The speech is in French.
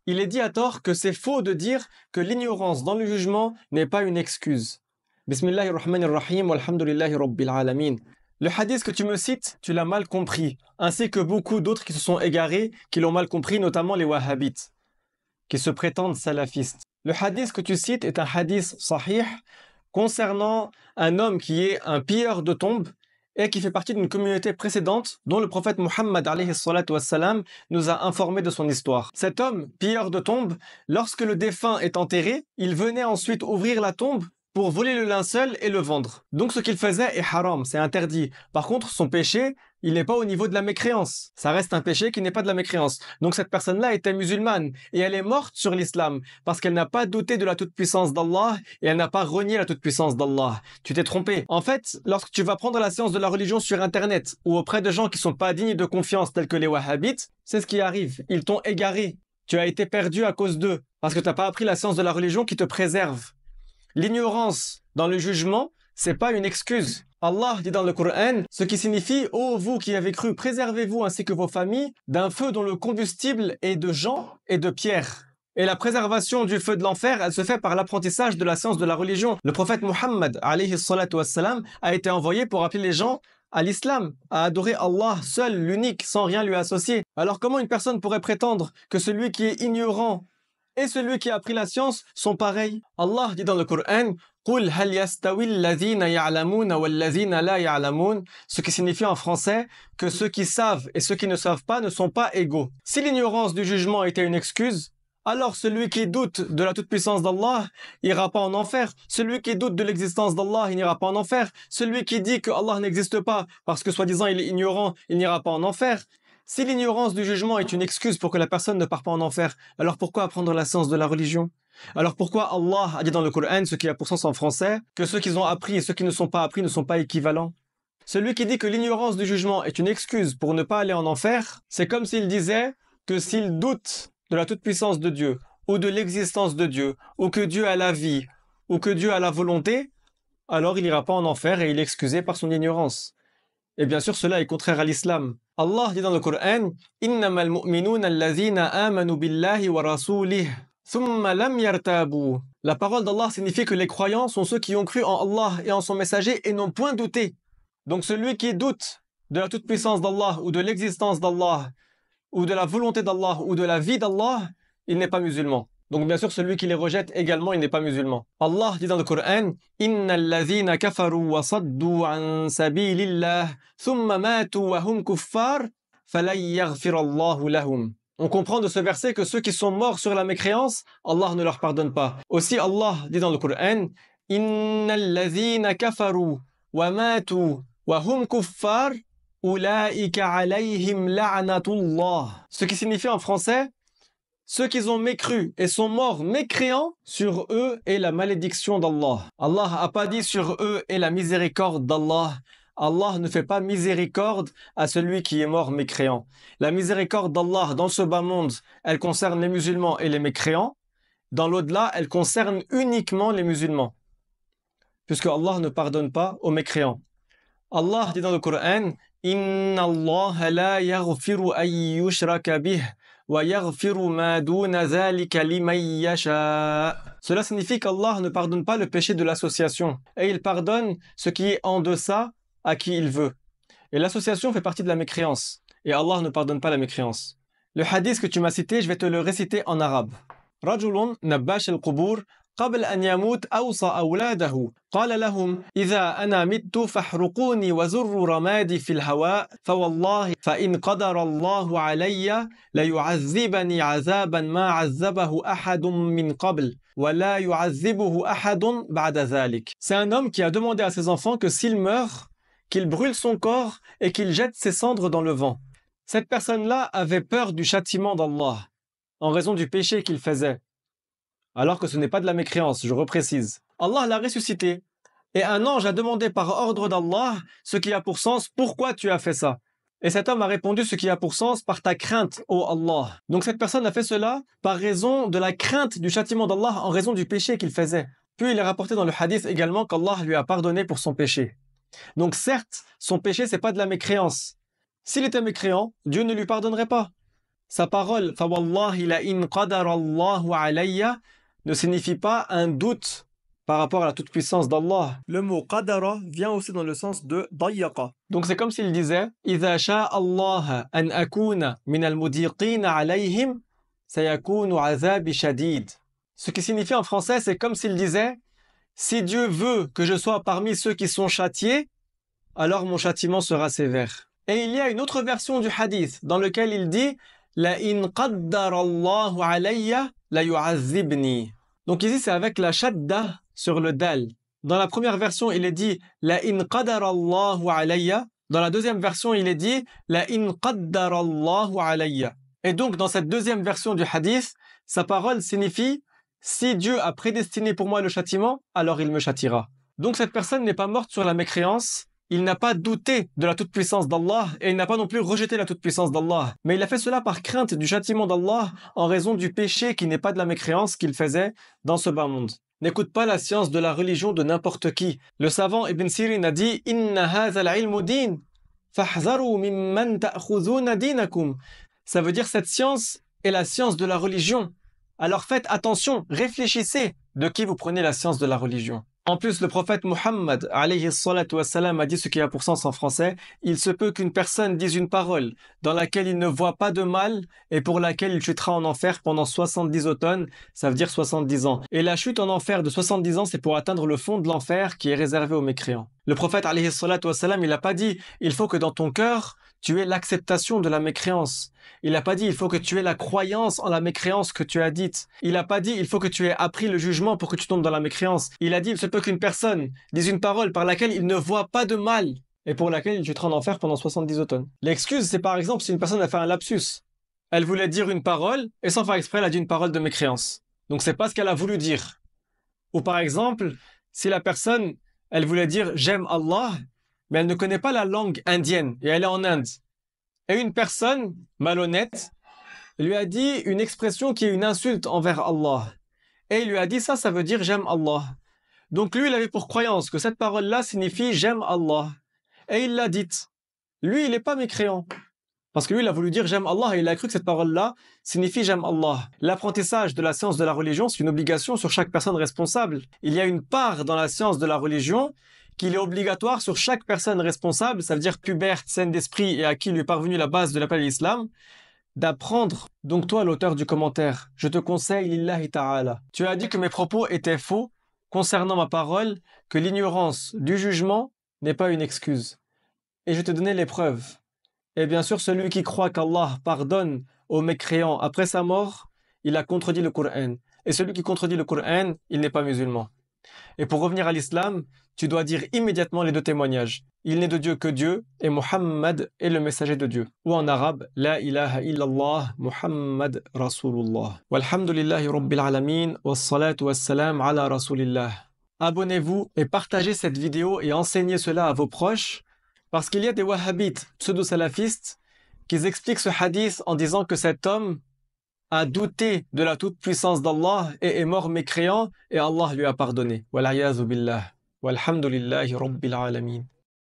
Il est dit à tort que c'est faux de dire que l'ignorance dans le jugement n'est pas une excuse. Bismillahirrahmanirrahim, walhamdulillahi rabbil alamin. Le hadith que tu me cites, tu l'as mal compris, ainsi que beaucoup d'autres qui se sont égarés, qui l'ont mal compris, notamment les wahhabites, qui se prétendent salafistes. Le hadith que tu cites est un hadith sahih concernant un homme qui est un pilleur de tombes et qui fait partie d'une communauté précédente dont le prophète Muhammad alayhi salatu wassalam nous a informé de son histoire. Cet homme, pilleur de tombes, lorsque le défunt est enterré, il venait ensuite ouvrir la tombe pour voler le linceul et le vendre. Donc ce qu'il faisait est haram, c'est interdit. Par contre, son péché, il n'est pas au niveau de la mécréance. Ça reste un péché qui n'est pas de la mécréance. Donc cette personne-là était musulmane et elle est morte sur l'islam parce qu'elle n'a pas douté de la toute-puissance d'Allah et elle n'a pas renié la toute-puissance d'Allah. Tu t'es trompé. En fait, lorsque tu vas prendre la science de la religion sur Internet ou auprès de gens qui sont pas dignes de confiance tels que les wahhabites, c'est ce qui arrive. Ils t'ont égaré. Tu as été perdu à cause d'eux parce que tu n'as pas appris la science de la religion qui te préserve. L'ignorance dans le jugement, c'est pas une excuse. Allah dit dans le Coran, ce qui signifie « Ô vous qui avez cru, préservez-vous ainsi que vos familles d'un feu dont le combustible est de jantes et de pierres. » Et la préservation du feu de l'enfer, elle se fait par l'apprentissage de la science de la religion. Le prophète Muhammad, alayhi salatu wassalam, a été envoyé pour appeler les gens à l'islam, à adorer Allah seul, l'unique, sans rien lui associer. Alors comment une personne pourrait prétendre que celui qui est ignorant et celui qui a appris la science sont pareils? Allah dit dans le Coran, قُلْ هَلْ يَسْتَوِي الَّذِينَ يَعْلَمُونَ وَالَّذِينَ لَا يَعْلَمُونَ, ce qui signifie en français que ceux qui savent et ceux qui ne savent pas ne sont pas égaux. Si l'ignorance du jugement était une excuse, alors celui qui doute de la toute-puissance d'Allah ira pas en enfer. Celui qui doute de l'existence d'Allah, il n'ira pas en enfer. Celui qui dit que Allah n'existe pas parce que soi-disant il est ignorant, il n'ira pas en enfer. Si l'ignorance du jugement est une excuse pour que la personne ne parte pas en enfer, alors pourquoi apprendre la science de la religion? Alors pourquoi Allah a dit dans le Coran, ce qui a pour sens en français, que ceux qui ont appris et ceux qui ne sont pas appris ne sont pas équivalents? Celui qui dit que l'ignorance du jugement est une excuse pour ne pas aller en enfer, c'est comme s'il disait que s'il doute de la toute-puissance de Dieu, ou de l'existence de Dieu, ou que Dieu a la vie, ou que Dieu a la volonté, alors il n'ira pas en enfer et il est excusé par son ignorance. Et bien sûr, cela est contraire à l'islam. Allah dit dans le Coran, إِنَّمَا الْمُؤْمِنُونَ الَّذِينَ آمَنُوا بِاللَّهِ وَرَسُولِهِ ثُمَّ لَمْ يَرْتَابُوا. La parole d'Allah signifie que les croyants sont ceux qui ont cru en Allah et en son messager et n'ont point douté. Donc celui qui doute de la toute-puissance d'Allah ou de l'existence d'Allah ou de la volonté d'Allah ou de la vie d'Allah, il n'est pas musulman. Donc bien sûr, celui qui les rejette également, il n'est pas musulman. Allah dit dans le Coran, Innal ladhina kafaru wa saddu an sabilillah thumma matu wa hum kuffar falan yaghfir Allahu lahum. On comprend de ce verset que ceux qui sont morts sur la mécréance, Allah ne leur pardonne pas. Aussi Allah dit dans le Coran, Innal ladhina kafaru wa matu wa hum kuffar ulaika alayhim la'natullah. Ce qui signifie en français, ceux qui ont mécru et sont morts mécréants, sur eux est la malédiction d'Allah. Allah n'a pas dit sur eux est la miséricorde d'Allah. Allah ne fait pas miséricorde à celui qui est mort mécréant. La miséricorde d'Allah dans ce bas monde, elle concerne les musulmans et les mécréants. Dans l'au-delà, elle concerne uniquement les musulmans. Puisque Allah ne pardonne pas aux mécréants. Allah dit dans le Coran, Inna Allah la yaghfiru an yushraka bih. Cela signifie qu'Allah ne pardonne pas le péché de l'association et il pardonne ce qui est en deçà à qui il veut. Et l'association fait partie de la mécréance et Allah ne pardonne pas la mécréance. Le hadith que tu m'as cité, je vais te le réciter en arabe. رجل نباش القبور قبل أن يموت أوصى أولاده قال لهم إذا أنا مت فاحرقوني وزروا رمادي في الهواء فوالله فإن قدر الله علي ليعذبني عذابا ما عذبه أحد من قبل ولا يعذبه أحد بعد ذلك. C'est un homme qui a demandé à ses enfants que s'il meurt, qu'il brûle son corps et qu'il jette ses cendres dans le vent. Cette personne-là avait peur du châtiment d'Allah en raison du péché qu'il faisait. Alors que ce n'est pas de la mécréance, je reprécise. Allah l'a ressuscité. Et un ange a demandé par ordre d'Allah ce qui a pour sens « Pourquoi tu as fait ça ?» Et cet homme a répondu ce qui a pour sens « Par ta crainte, ô Allah ». Donc cette personne a fait cela par raison de la crainte du châtiment d'Allah en raison du péché qu'il faisait. Puis il est rapporté dans le hadith également qu'Allah lui a pardonné pour son péché. Donc certes, son péché c'est pas de la mécréance. S'il était mécréant, Dieu ne lui pardonnerait pas. Sa parole, فَوَاللَّهِ لَإِنْ قَدَرَ اللَّهُ عَلَيَّ, ne signifie pas un doute par rapport à la toute-puissance d'Allah. Le mot qadara vient aussi dans le sens de ضيق. Donc c'est comme s'il disait إِذَا شَاءَ اللَّهَ أَنْ أَكُونَ مِنَ الْمُدِيقِينَ عَلَيْهِمْ سَيَكُونُ عَذَابِ شَدِيدٌ. Ce qui signifie en français, c'est comme s'il disait si Dieu veut que je sois parmi ceux qui sont châtiés, alors mon châtiment sera sévère. Et il y a une autre version du hadith dans lequel il dit لَإِنْ قَدَّرَ اللَّهُ عَلَيَّ لَيُعَذِّبْنِي. Donc ici c'est avec la shadda sur le dal. Dans la première version il est dit لَإِنْ قَدَرَ اللَّهُ عَلَيَّ. Dans la deuxième version il est dit لَإِنْ قَدَّرَ اللَّهُ عَلَيَّ. Et donc dans cette deuxième version du hadith, sa parole signifie si Dieu a prédestiné pour moi le châtiment, alors il me châtiera. Donc cette personne n'est pas morte sur la mécréance. Il n'a pas douté de la toute-puissance d'Allah et il n'a pas non plus rejeté la toute-puissance d'Allah. Mais il a fait cela par crainte du châtiment d'Allah en raison du péché qui n'est pas de la mécréance qu'il faisait dans ce bas monde. N'écoute pas la science de la religion de n'importe qui. Le savant Ibn Sirin a dit « Inna hadha al-ilmu din, fahzaru mimman ta'khudhuna dinakum » Ça veut dire cette science est la science de la religion. Alors faites attention, réfléchissez de qui vous prenez la science de la religion. En plus, le prophète Muhammad alayhi salatu wassalam a dit ce qui a pour sens en français. Il se peut qu'une personne dise une parole dans laquelle il ne voit pas de mal et pour laquelle il chutera en enfer pendant 70 automnes, ça veut dire 70 ans. Et la chute en enfer de 70 ans, c'est pour atteindre le fond de l'enfer qui est réservé aux mécréants. Le prophète alayhi salatu wassalam, il n'a pas dit il faut que dans ton cœur, tu aies l'acceptation de la mécréance. Il n'a pas dit il faut que tu aies la croyance en la mécréance que tu as dite. Il n'a pas dit il faut que tu aies appris le jugement pour que tu tombes dans la mécréance. Il a dit il se peut qu'une personne dise une parole par laquelle il ne voit pas de mal et pour laquelle il chutera en enfer pendant 70 automnes. L'excuse, c'est par exemple si une personne a fait un lapsus. Elle voulait dire une parole et sans faire exprès, elle a dit une parole de mécréance. Donc c'est pas ce qu'elle a voulu dire. Ou par exemple, si la personne, elle voulait dire j'aime Allah, mais elle ne connaît pas la langue indienne et elle est en Inde. Et une personne malhonnête lui a dit une expression qui est une insulte envers Allah. Et il lui a dit ça veut dire j'aime Allah. Donc lui, il avait pour croyance que cette parole-là signifie j'aime Allah. Et il l'a dite. Lui, il n'est pas mécréant. Parce que lui, il a voulu dire j'aime Allah et il a cru que cette parole-là signifie j'aime Allah. L'apprentissage de la science de la religion, c'est une obligation sur chaque personne responsable. Il y a une part dans la science de la religion qu'il est obligatoire sur chaque personne responsable, ça veut dire puberte, saine d'esprit et à qui lui est parvenue la base de l'appel à l'islam, d'apprendre. Donc toi, l'auteur du commentaire, je te conseille lillahi ta'ala. Tu as dit que mes propos étaient faux concernant ma parole, que l'ignorance du jugement n'est pas une excuse. Et je te donnais les preuves. Et bien sûr, celui qui croit qu'Allah pardonne aux mécréants après sa mort, il a contredit le Coran. Et celui qui contredit le Coran, il n'est pas musulman. Et pour revenir à l'islam, tu dois dire immédiatement les deux témoignages. Il n'est de Dieu que Dieu et Muhammad est le messager de Dieu. Ou en arabe, La ilaha illallah Muhammad Rasulullah. Walhamdulillahi Rabbil Alamin wassalatu wassalam ala Rasulillah. Abonnez-vous et partagez cette vidéo et enseignez cela à vos proches parce qu'il y a des wahhabites pseudo-salafistes qui expliquent ce hadith en disant que cet homme a douté de la toute-puissance d'Allah et est mort mécréant et Allah lui a pardonné. Wal'ayazu billah. Walhamdulillahi Rabbil Alamin.